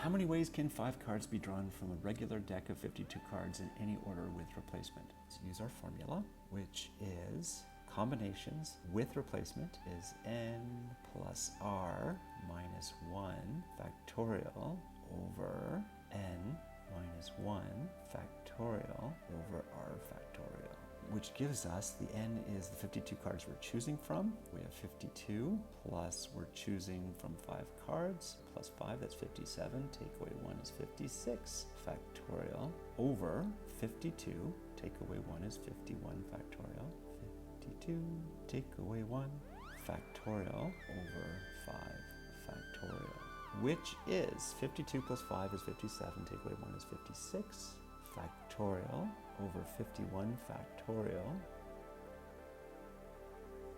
How many ways can 5 cards be drawn from a regular deck of 52 cards in any order with replacement? Let's use our formula, which is combinations with replacement is n plus r minus 1 factorial over n minus 1 factorial over r factorial, which gives us the n is the 52 cards we're choosing from. We have 52 plus we're choosing from 5 cards plus 5, that's 57. Take away 1 is 56 factorial over 52. Take away 1 is 51 factorial. 52 take away 1 factorial over 5 factorial, which is 52 plus 5 is 57, take away 1 is 56 factorial over 51 factorial,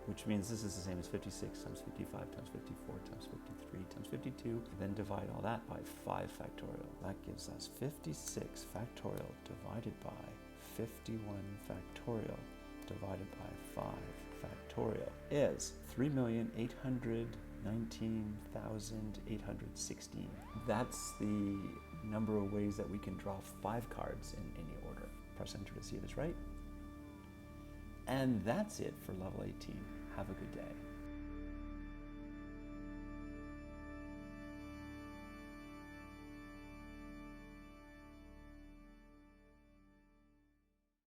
which means this is the same as 56 times 55 times 54 times 53 times 52. Then divide all that by 5 factorial. That gives us 56 factorial divided by 51 factorial divided by 5 factorial is 3,819,816. That's the number of ways that we can draw 5 cards in any order. Press enter to see this right. And that's it for level 18. Have a good day.